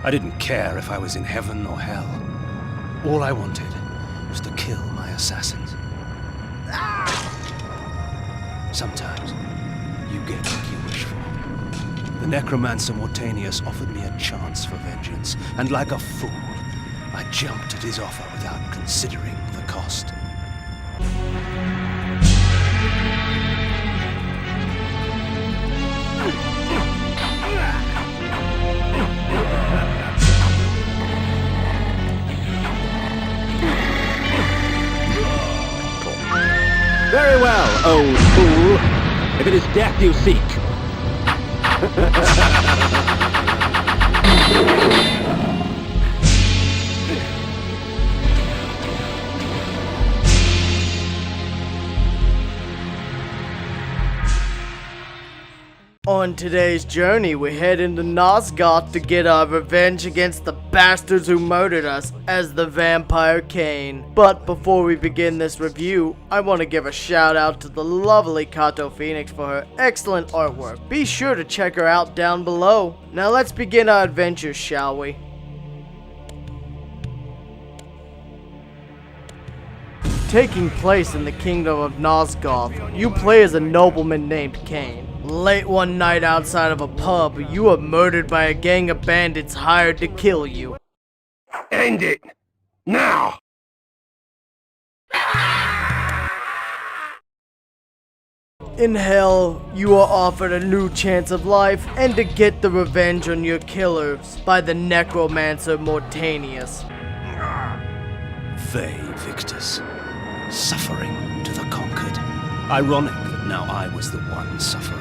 I didn't care if I was in heaven or hell. All I wanted was to kill my assassins. Sometimes, you get what you wish for. The necromancer Mortanius offered me a chance for vengeance, and like a fool, I jumped at his offer without considering the cost. Very well, old fool. If it is death you seek. On today's journey, we head into Nosgoth to get our revenge against the bastards who murdered us as the Vampire Cain. But before we begin this review, I want to give a shout out to the lovely Kato Phoenix for her excellent artwork. Be sure to check her out down below. Now let's begin our adventures, shall we? Taking place in the kingdom of Nosgoth, you play as a nobleman named Cain. Late one night outside of a pub, you are murdered by a gang of bandits hired to kill you. End it! Now! In hell, you are offered a new chance of life and to get the revenge on your killers by the necromancer Mortanius. They victors, suffering to the conquered. Ironic that now I was the one suffering.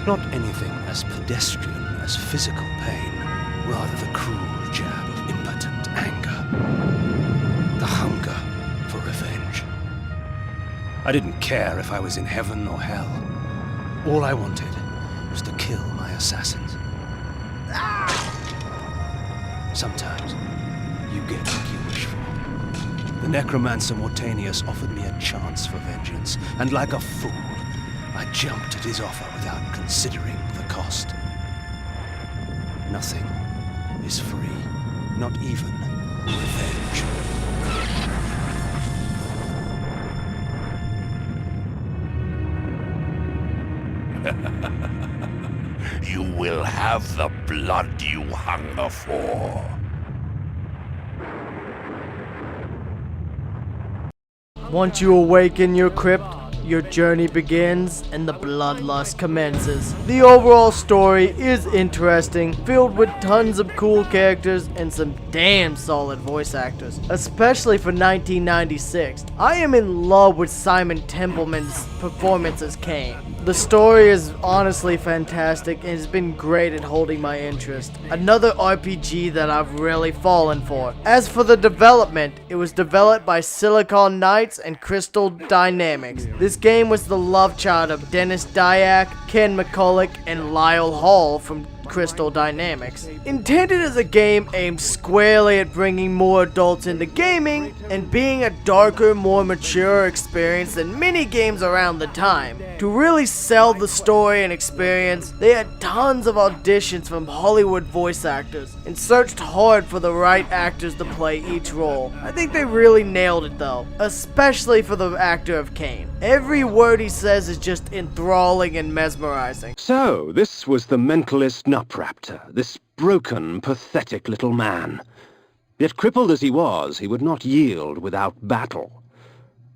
Not anything as pedestrian as physical pain, rather the cruel jab of impotent anger. The hunger for revenge. I didn't care if I was in heaven or hell. All I wanted was to kill my assassins. Sometimes, you get what you wish for. The necromancer Mortanius offered me a chance for vengeance, and like a fool, I jumped at his offer without considering the cost. Nothing is free, not even revenge. You will have the blood you hunger for. Once you awaken your crypt, your journey begins and the bloodlust commences. The overall story is interesting, filled with tons of cool characters and some damn solid voice actors, especially for 1996. I am in love with Simon Templeman's performance as Cain. The story is honestly fantastic and has been great at holding my interest. Another RPG that I've really fallen for. As for the development, it was developed by Silicon Knights and Crystal Dynamics. This game was the love child of Dennis Dyack, Ken McCulloch, and Lyle Hall from Crystal Dynamics. Intended as a game aimed squarely at bringing more adults into gaming and being a darker, more mature experience than many games around the time. To really sell the story and experience, they had tons of auditions from Hollywood voice actors and searched hard for the right actors to play each role. I think they really nailed it though, especially for the actor of Cain. Every word he says is just enthralling and mesmerizing. So, this was the mentalist Nupraptor, this broken, pathetic little man. Yet crippled as he was, he would not yield without battle.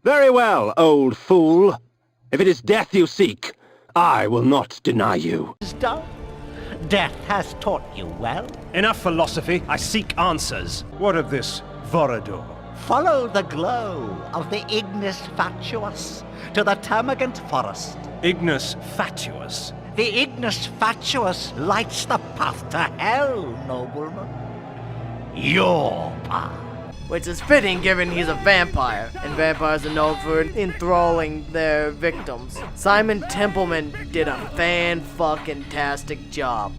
Very well, old fool. If it is death you seek, I will not deny you. Done. Death has taught you well. Enough philosophy, I seek answers. What of this Vorador? Follow the glow of the Ignis Fatuus to the Termagant Forest. Ignis Fatuus. The Ignis Fatuus lights the path to hell, nobleman. Your path. Which is fitting given he's a vampire, and vampires are known for enthralling their victims. Simon Templeman did a fan-fucking-tastic job.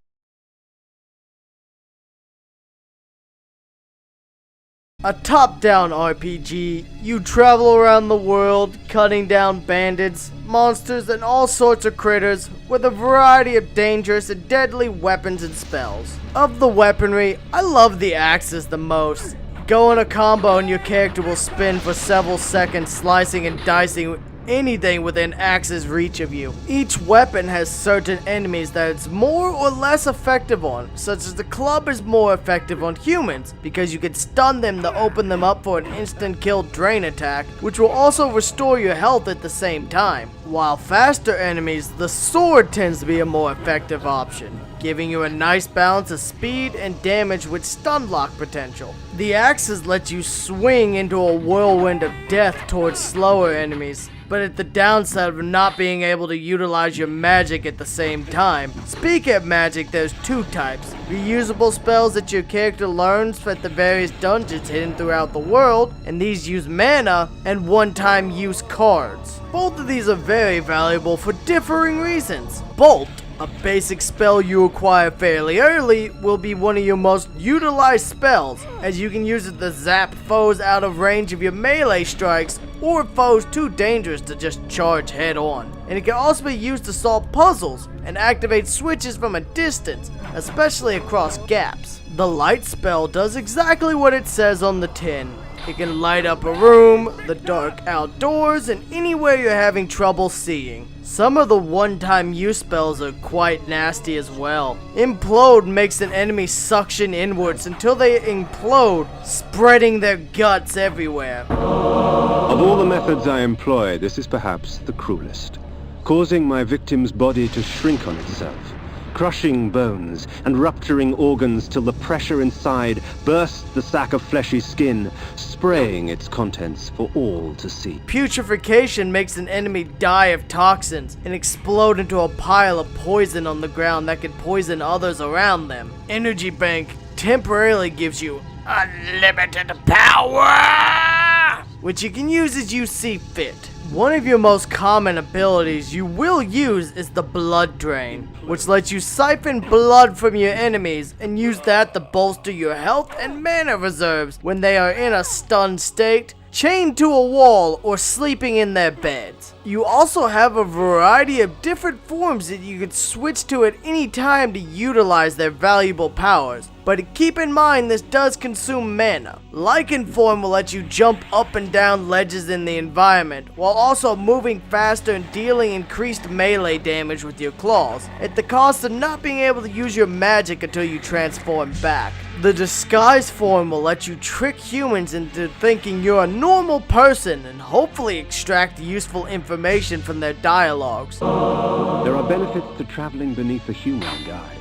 A top-down RPG, you travel around the world, cutting down bandits, monsters, and all sorts of critters with a variety of dangerous and deadly weapons and spells. Of the weaponry, I love the axes the most. Go in a combo and your character will spin for several seconds, slicing and dicing anything within axe's reach of you. Each weapon has certain enemies that it's more or less effective on, such as the club is more effective on humans because you can stun them to open them up for an instant kill drain attack, which will also restore your health at the same time. While faster enemies, the sword tends to be a more effective option, giving you a nice balance of speed and damage with stun lock potential. The axes let you swing into a whirlwind of death towards slower enemies, but at the downside of not being able to utilize your magic at the same time. Speaking of magic, there's two types: reusable spells that your character learns at the various dungeons hidden throughout the world, and these use mana, and one-time use cards. Both of these are very valuable for differing reasons. Bolt, a basic spell you acquire fairly early, will be one of your most utilized spells, as you can use it to zap foes out of range of your melee strikes, or foes too dangerous to just charge head on. And it can also be used to solve puzzles and activate switches from a distance, especially across gaps. The light spell does exactly what it says on the tin. It can light up a room, the dark outdoors, and anywhere you're having trouble seeing. Some of the one-time use spells are quite nasty as well. Implode makes an enemy suction inwards until they implode, spreading their guts everywhere. Of all the methods I employ, this is perhaps the cruelest, causing my victim's body to shrink on itself, crushing bones and rupturing organs till the pressure inside bursts the sack of fleshy skin, spraying its contents for all to see. Putrefaction makes an enemy die of toxins and explode into a pile of poison on the ground that can poison others around them. Energy Bank temporarily gives you unlimited power, which you can use as you see fit. One of your most common abilities you will use is the Blood Drain, which lets you siphon blood from your enemies and use that to bolster your health and mana reserves when they are in a stunned state, chained to a wall, or sleeping in their beds. You also have a variety of different forms that you can switch to at any time to utilize their valuable powers. But keep in mind, this does consume mana. Lycan form will let you jump up and down ledges in the environment, while also moving faster and dealing increased melee damage with your claws, at the cost of not being able to use your magic until you transform back. The disguise form will let you trick humans into thinking you're a normal person and hopefully extract useful information from their dialogues. There are benefits to traveling beneath a human guise.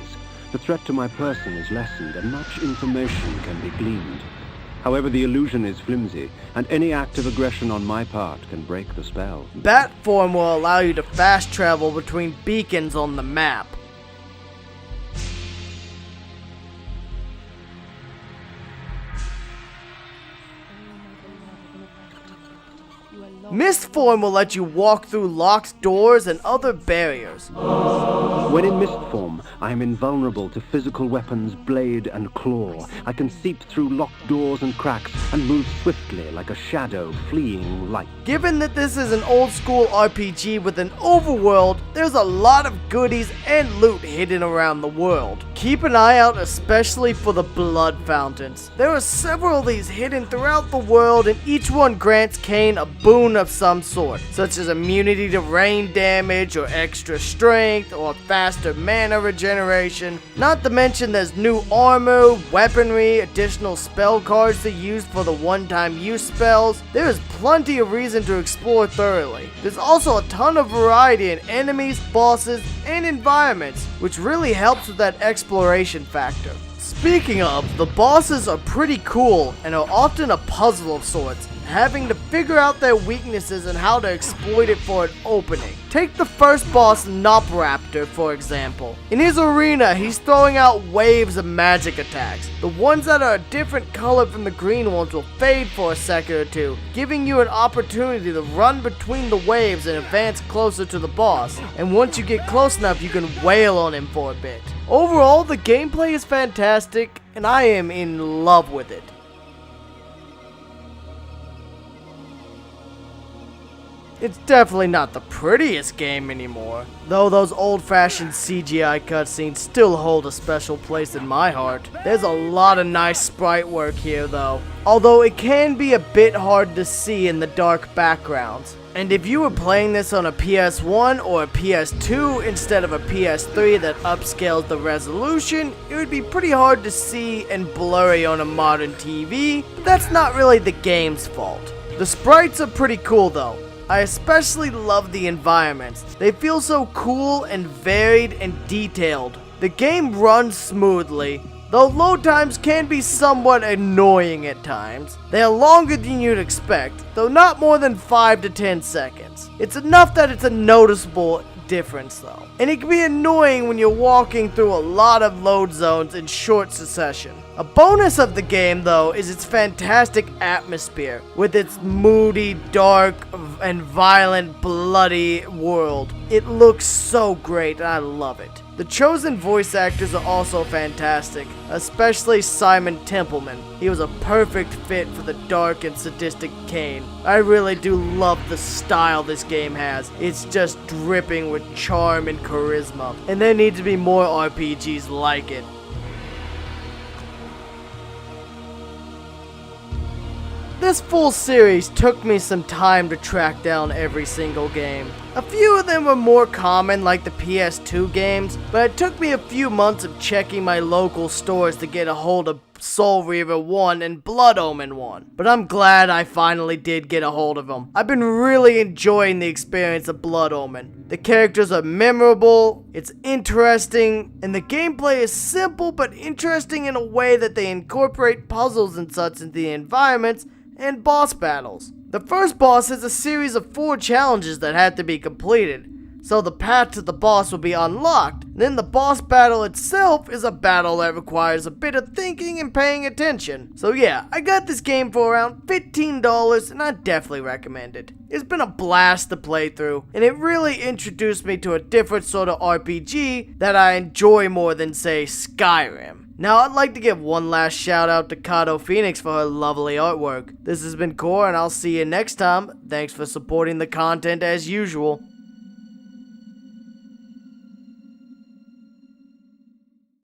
The threat to my person is lessened and much information can be gleaned. However, the illusion is flimsy, and any act of aggression on my part can break the spell. Bat form will allow you to fast travel between beacons on the map. Mist form will let you walk through locked doors and other barriers. When in mist form, I am invulnerable to physical weapons, blade and claw. I can seep through locked doors and cracks and move swiftly like a shadow fleeing light. Given that this is an old school RPG with an overworld, there's a lot of goodies and loot hidden around the world. Keep an eye out especially for the blood fountains. There are several of these hidden throughout the world, and each one grants Kane a boon of some sort, such as immunity to rain damage, or extra strength, or faster mana regeneration. Not to mention there's new armor, weaponry, additional spell cards to use for the one-time use spells. There is plenty of reason to explore thoroughly. There's also a ton of variety in enemies, bosses, and environments, which really helps with that exploration factor. Speaking of, the bosses are pretty cool and are often a puzzle of sorts, having to figure out their weaknesses and how to exploit it for an opening. Take the first boss, Nopraptor, for example. In his arena, he's throwing out waves of magic attacks. The ones that are a different color from the green ones will fade for a second or two, giving you an opportunity to run between the waves and advance closer to the boss. And once you get close enough, you can wail on him for a bit. Overall, the gameplay is fantastic, and I am in love with it. It's definitely not the prettiest game anymore, though those old-fashioned CGI cutscenes still hold a special place in my heart. There's a lot of nice sprite work here though, although it can be a bit hard to see in the dark backgrounds. And if you were playing this on a PS1 or a PS2 instead of a PS3 that upscales the resolution, it would be pretty hard to see and blurry on a modern TV, but that's not really the game's fault. The sprites are pretty cool though. I especially love the environments. They feel so cool and varied and detailed. The game runs smoothly, though load times can be somewhat annoying at times. They are longer than you'd expect, though not more than 5 to 10 seconds. It's enough that it's a noticeable difference though. And it can be annoying when you're walking through a lot of load zones in short succession. A bonus of the game though is its fantastic atmosphere, with its moody, dark, and violent, bloody world. It looks so great and I love it. The chosen voice actors are also fantastic, especially Simon Templeman. He was a perfect fit for the dark and sadistic Kane. I really do love the style this game has. It's just dripping with charm and charisma, and there need to be more RPGs like it. This full series took me some time to track down every single game. A few of them were more common, like the PS2 games, but it took me a few months of checking my local stores to get a hold of Soul Reaver 1 and Blood Omen 1. But I'm glad I finally did get a hold of them. I've been really enjoying the experience of Blood Omen. The characters are memorable, it's interesting, and the gameplay is simple but interesting in a way that they incorporate puzzles and such into the environments and boss battles. The first boss is a series of 4 challenges that have to be completed, so the path to the boss will be unlocked. Then the boss battle itself is a battle that requires a bit of thinking and paying attention. So yeah, I got this game for around $15 and I definitely recommend it. It's been a blast to play through, and it really introduced me to a different sort of RPG that I enjoy more than, say, Skyrim. Now, I'd like to give one last shout out to Kato Phoenix for her lovely artwork. This has been Core, and I'll see you next time. Thanks for supporting the content as usual.